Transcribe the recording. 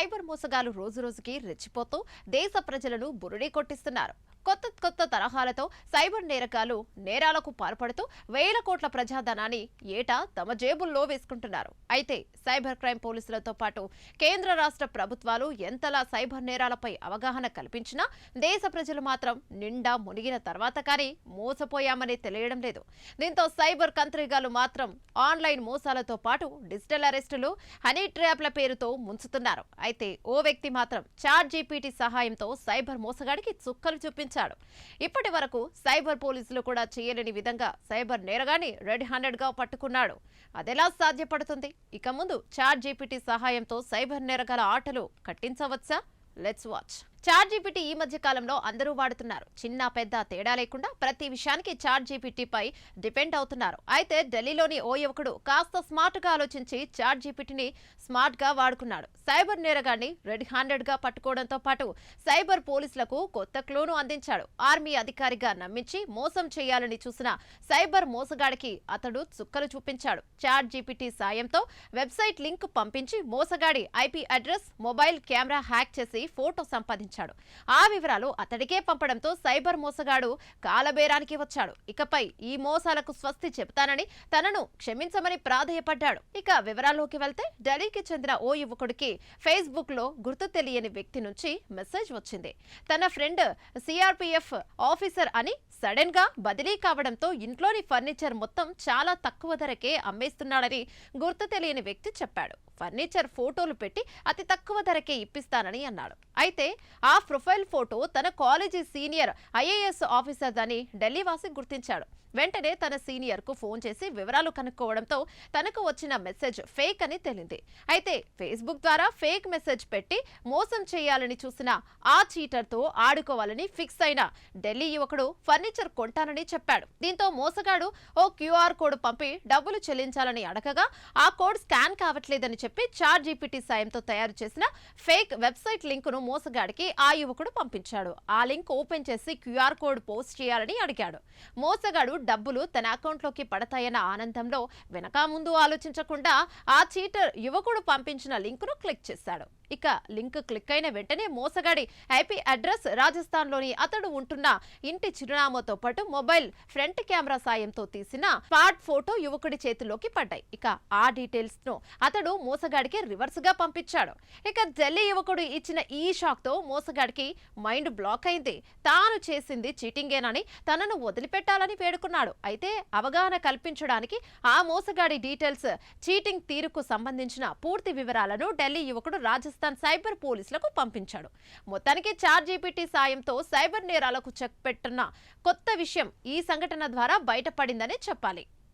Cyber మోసగాలు రోజురోజుకి రెచ్చిపోతూ దేశ ప్రజలను బురిడీ కొట్టిస్తున్నారు. కొత్త తరహాలతో సైబర్ నేరగాళ్లు నేరాలకు పాల్పడుతూ వేల కోట్ల ప్రజాధనాన్ని ఏటా తమ జేబుల్లో వేసుకుంటున్నారు. అయితే సైబర్ క్రైమ్ పోలీసులతో పాటు కేంద్ర రాష్ట్ర ప్రభుత్వాలు ఎంతలా సైబర్ నేరాలపై అవగాహన కల్పించినా దేశ ప్రజలు మాత్రం నిండా మునిగిన తర్వాత కానీ మోసపోయామని తెలియడం లేదు. దీంతో సైబర్ కంత్రిగాళ్లు మాత్రం ఆన్లైన్ మోసాలతో పాటు డిజిటల్ అరెస్టులు, హనీ ట్రాప్ల పేరుతో ముంచుతున్నారు. అయితే ఓ వ్యక్తి మాత్రం చాట్ జీపీటీ సహాయంతో సైబర్ మోసగాడికి చుక్కలు చూపించారు. ఇప్పటి వరకు సైబర్ పోలీసులు కూడా చేయలేని విధంగా సైబర్ నేరగాన్ని రెడ్ హ్యాండెడ్ గా పట్టుకున్నాడు. అదెలా సాధ్యపడుతుంది? ఇక ముందు చాట్ జీపీటీ సహాయంతో సైబర్ నేరగాల ఆటలు కట్టించవచ్చా? Let's watch. చాట్ జీపీటీ ఈ మధ్య కాలంలో అందరూ వాడుతున్నారు. చిన్న పెద్ద తేడా లేకుండా ప్రతి విషయానికి చాట్ జీపీటీపై డిపెండ్ అవుతున్నారు. అయితే ఢిల్లీలోని ఓ యువకుడు కాస్త స్మార్ట్ గా ఆలోచించి చాట్ జీపీటీని స్మార్ట్ గా వాడుకున్నాడు. సైబర్ నేరగాన్ని రెడ్ హ్యాండెడ్ గా పట్టుకోవడంతో పాటు సైబర్ పోలీసులకు కొత్త క్లూను అందించాడు. ఆర్మీ అధికారిగా నమ్మించి మోసం చేయాలని చూసిన సైబర్ మోసగాడికి అతడు చుక్కలు చూపించాడు. చాట్ జీపీటీ సాయంతో వెబ్సైట్ లింక్ పంపించి మోసగాడి IP address, mobile camera hack చేసి ఫోటో సంపాదించాడు. ఆ వివరాలు అతడికే పంపడంతో సైబర్ మోసగాడు కాలబేరానికి వచ్చాడు. ఇకపై ఈ మోసాలకు స్వస్తి చెబుతానని తనను క్షమించమని ప్రాధేయపడ్డాడు. ఇక వివరాల్లోకి వెళ్తే ఢిల్లీకి చెందిన ఓ యువకుడికి ఫేస్బుక్ లో గుర్తు తెలియని వ్యక్తి నుంచి మెసేజ్ వచ్చింది. తన ఫ్రెండ్ సిఆర్పీఎఫ్ ఆఫీసర్ అని సడన్ గా బదిలీ కావడంతో ఇంట్లోని ఫర్నిచర్ మొత్తం చాలా తక్కువ ధరకే అమ్మేస్తున్నాడని గుర్తు తెలియని వ్యక్తి చెప్పాడు. ఫర్నిచర్ ఫోటోలు పెట్టి అతి తక్కువ ధరకే ఇప్పిస్తానని అన్నాడు. అయితే ఆ ప్రొఫైల్ ఫోటో తన కాలేజీ సీనియర్ ఐఏఎస్ ఆఫీసర్ అని ఢిల్లీ వాసి గుర్తించాడు. వెంటనే తన సీనియర్ కు ఫోన్ చేసి వివరాలు కనుక్కోవడంతో తనకు వచ్చిన మెసేజ్ ఫేక్ అని తేలింది. అయితే ఫేస్బుక్ ద్వారా ఫేక్ మెసేజ్ పెట్టి మోసం చేయాలని చూసిన ఆ చీటర్ తో ఆడుకోవాలని ఫిక్స్ అయిన ఢిల్లీ యువకుడు ఫర్నిచర్ కొంటానని చెప్పాడు. దీంతో మోసగాడు ఓ క్యూఆర్ కోడ్ పంపి డబ్బులు చెల్లించాలని అడగగా ఆ కోడ్ స్కాన్ కావట్లేదని చెప్పి చాట్ జీపీటీ సాయంతో తయారు చేసిన ఫేక్ వెబ్సైట్ లింక్ ను మోసగాడికి ఆ యువకుడు పంపించాడు. ఆ లింక్ ఓపెన్ చేసి క్యూఆర్ కోడ్ పోస్ట్ చేయాలని అడిగాడు. మోసగాడు డబ్బులు తన అకౌంట్లోకి పడతాయన్న ఆనందంలో వెనక ముందు ఆలోచించకుండా ఆ చీటర్ యువకుడు పంపించిన లింకును క్లిక్ చేశాడు. ఇక లింక్ క్లిక్ అయిన వెంటనే మోసగాడి ఐపీ అడ్రస్, రాజస్థాన్లోని అతడు ఉంటున్న ఇంటి చిరునామాతో పాటు మొబైల్ ఫ్రంట్ కెమెరా సాయంతో తీసిన స్మార్ట్ ఫోటో యువకుడి చేతిలోకి పడ్డాయి. ఇక ఆ డీటెయిల్స్ ను అతడు మోసగాడికి రివర్స్ గా పంపించాడు. ఇక ఢిల్లీ యువకుడు ఇచ్చిన ఈ షాక్ తో మోసగాడికి మైండ్ బ్లాక్ అయింది. తాను చేసింది చీటింగేనని తనను వదిలిపెట్టాలని వేడుకున్నాడు. అయితే అవగాహన కల్పించడానికి ఆ మోసగాడి డీటెయిల్స్, చీటింగ్ తీరుకు సంబంధించిన పూర్తి వివరాలను ఢిల్లీ యువకుడు రాజస్థాన్ సైబర్ పోలీసులకు పంపించాడు. మొత్తానికి చాట్ జీపీటీ సాయంతో సైబర్ నేరాలకు చెక్ పెట్టున్న కొత్త విషయం ఈ సంఘటన ద్వారా బయటపడిందని చెప్పాలి.